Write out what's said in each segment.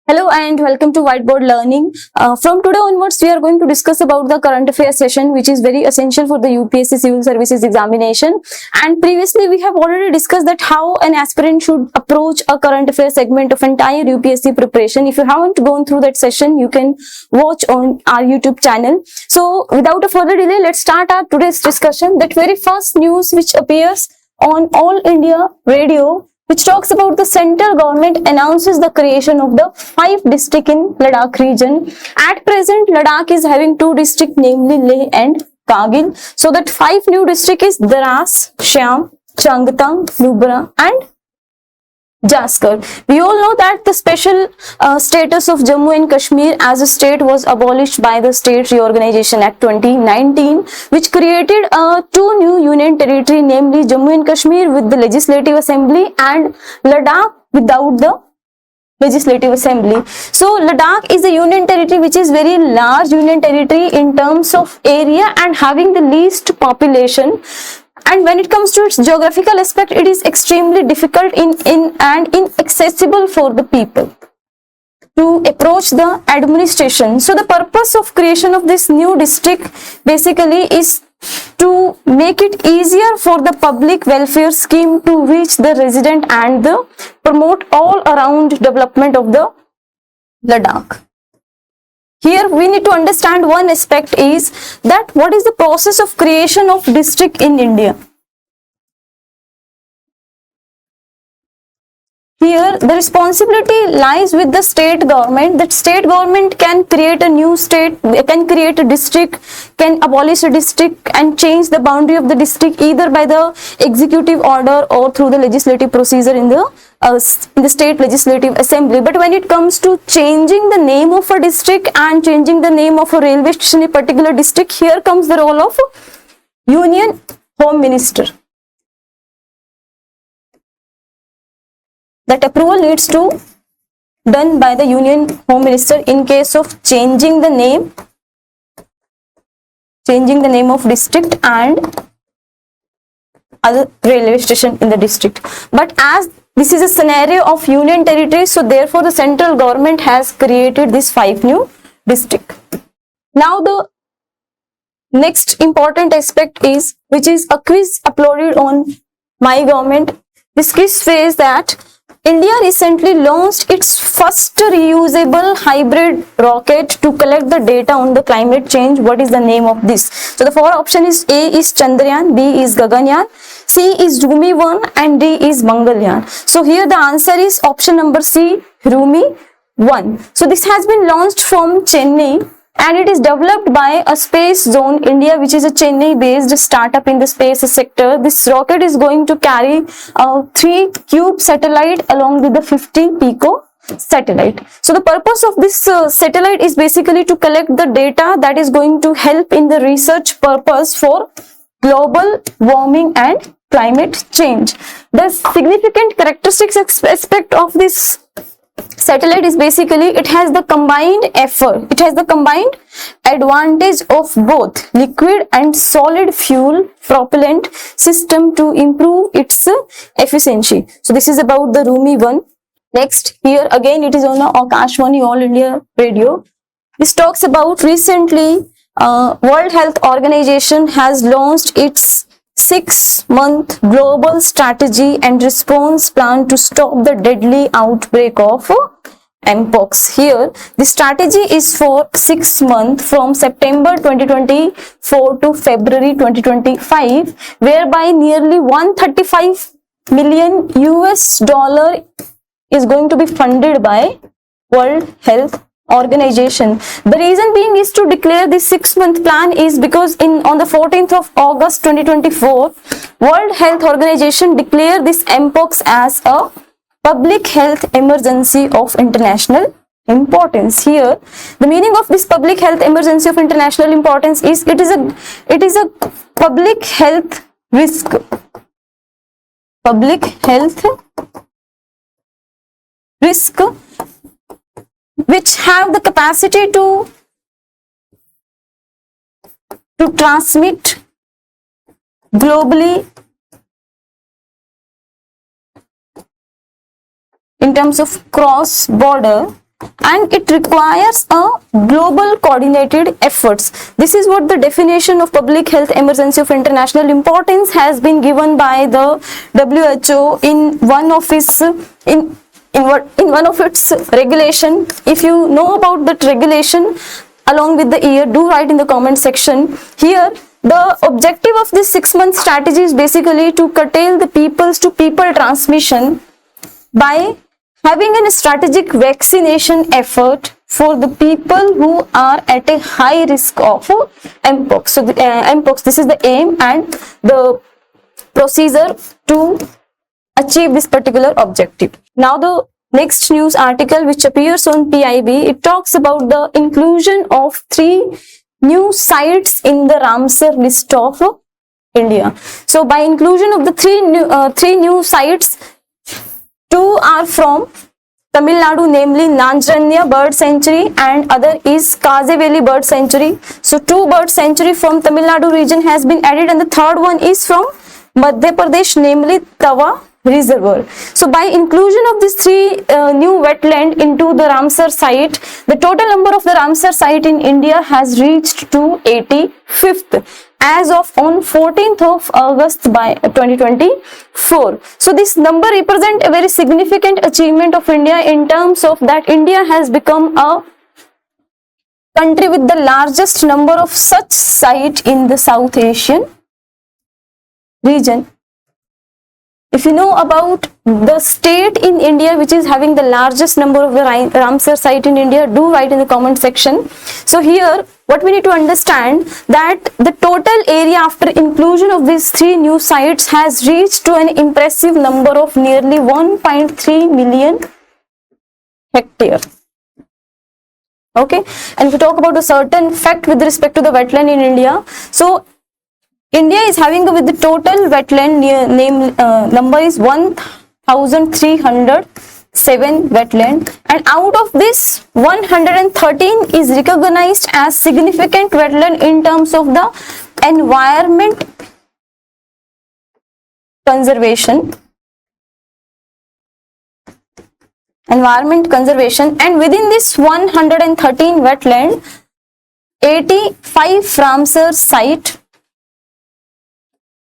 Hello and welcome to Whiteboard Learning. From today onwards, we are going to discuss about the current affairs session, which is very essential for the UPSC Civil Services examination. And previously, we have already discussed that how an aspirant should approach a current affairs segment of entire UPSC preparation. If you haven't gone through that session, you can watch on our YouTube channel. So, without a further delay, let's start our today's discussion. That very first news which appears on All India Radio, which talks about the central government announces the creation of the 5 district in Ladakh region. At present, Ladakh is having 2 districts, namely Leh and Kargil. So that 5 new district is Dras, Shyam, Changtang, Nubra and Jaskar. We all know that the special status of Jammu and Kashmir as a state was abolished by the State Reorganization Act 2019, which created 2 new union territory, namely Jammu and Kashmir with the Legislative Assembly and Ladakh without the Legislative Assembly. So Ladakh is a union territory which is very large union territory in terms of area and having the least population. And when it comes to its geographical aspect, it is extremely difficult and inaccessible for the people to approach the administration. So the purpose of creation of this new district basically is to make it easier for the public welfare scheme to reach the resident and promote all around development of the Ladakh. Here we need to understand one aspect is that what is the process of creation of district in India. Here the responsibility lies with the state government. That state government can create a new state, can create a district, can abolish a district and change the boundary of the district either by the executive order or through the legislative procedure in the state legislative assembly. But when it comes to changing the name of a district and changing the name of a railway station in a particular district, here comes the role of Union Home Minister. That approval needs to done by the Union Home Minister in case of changing the name of district and other railway station in the district. But as this is a scenario of union territory, so therefore the central government has created this 5 new district. Now the next important aspect is, which is a quiz uploaded on My Government. This quiz says that India recently launched its first reusable hybrid rocket to collect the data on the climate change. What is the name of this? So the 4 option is A is Chandrayaan, B is Gaganyaan, C is Rumi 1 and D is Mangalyaan. So here the answer is option number C, Rumi 1. So this has been launched from Chennai and it is developed by a Space Zone India, which is a Chennai based startup in the space sector. This rocket is going to carry 3 Cube satellite along with the 50 Pico satellite. So the purpose of this satellite is basically to collect the data that is going to help in the research purpose for global warming and climate change. The significant characteristics aspect of this satellite is basically it has the combined effort, it has the combined advantage of both liquid and solid fuel propellant system to improve its efficiency. So this is about the Rumi 1. Next, here again it is on Akashvani All India Radio. This talks about recently World Health Organization has launched its 6-month global strategy and response plan to stop the deadly outbreak of Mpox. Here, the strategy is for 6 months from September 2024 to February 2025, whereby nearly 135 million US dollar is going to be funded by World Health Organization. The reason being is to declare this 6-month plan is because on the 14th of August 2024, World Health Organization declared this Mpox as a public health emergency of international importance. Here, the meaning of this public health emergency of international importance is it is a public health risk. Public health risk which have the capacity to transmit globally in terms of cross-border and it requires a global coordinated efforts. This is what the definition of public health emergency of international importance has been given by the WHO in one of its regulation. If you know about that regulation along with the year, do write in the comment section. Here the objective of this 6-month strategy is basically to curtail the peoples to people transmission by having a strategic vaccination effort for the people who are at a high risk of Mpox. So Mpox, this is the aim and the procedure to achieve this particular objective. Now the next news article which appears on PIB, it talks about the inclusion of 3 new sites in the Ramsar list of India. So by inclusion of the 3 new sites, 2 are from Tamil Nadu, namely Nanjranya Bird Sanctuary and other is Kazeveli Bird Sanctuary. So 2 bird sanctuary from Tamil Nadu region has been added and the third one is from Madhya Pradesh, namely Tawa Reservoir. So by inclusion of these 3 new wetland into the Ramsar site, the total number of the Ramsar site in India has reached to 85th as of on 14th of August by 2024. So this number represents a very significant achievement of India in terms of that India has become a country with the largest number of such sites in the South Asian region. If you know about the state in India which is having the largest number of the Ramsar site in India, do write in the comment section. So here what we need to understand that the total area after inclusion of these 3 new sites has reached to an impressive number of nearly 1.3 million hectares. Okay, and if we talk about a certain fact with respect to the wetland in India, so India is having with the total wetland number is 1,307 wetland, and out of this 113 is recognized as significant wetland in terms of the environment conservation. And within this 113 wetland, 85 Ramsar site,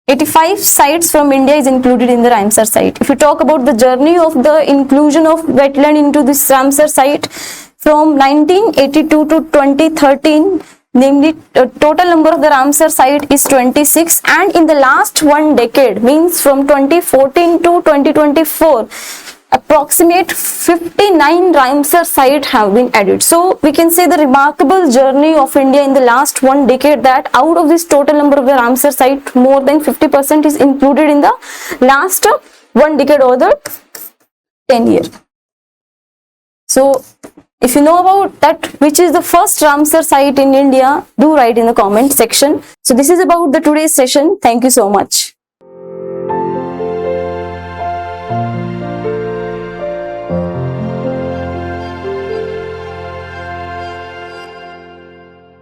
85 sites from India is included in the Ramsar site. If you talk about the journey of the inclusion of wetland into this Ramsar site from 1982 to 2013, namely total number of the Ramsar site is 26, and in the last 1 decade, means from 2014 to 2024, approximate 59 Ramsar sites have been added. So we can say the remarkable journey of India in the last 1 decade, that out of this total number of the Ramsar site, more than 50% is included in the last 1 decade or the 10 years. So if you know about that which is the first Ramsar site in India, do write in the comment section. So this is about the today's session. Thank you so much.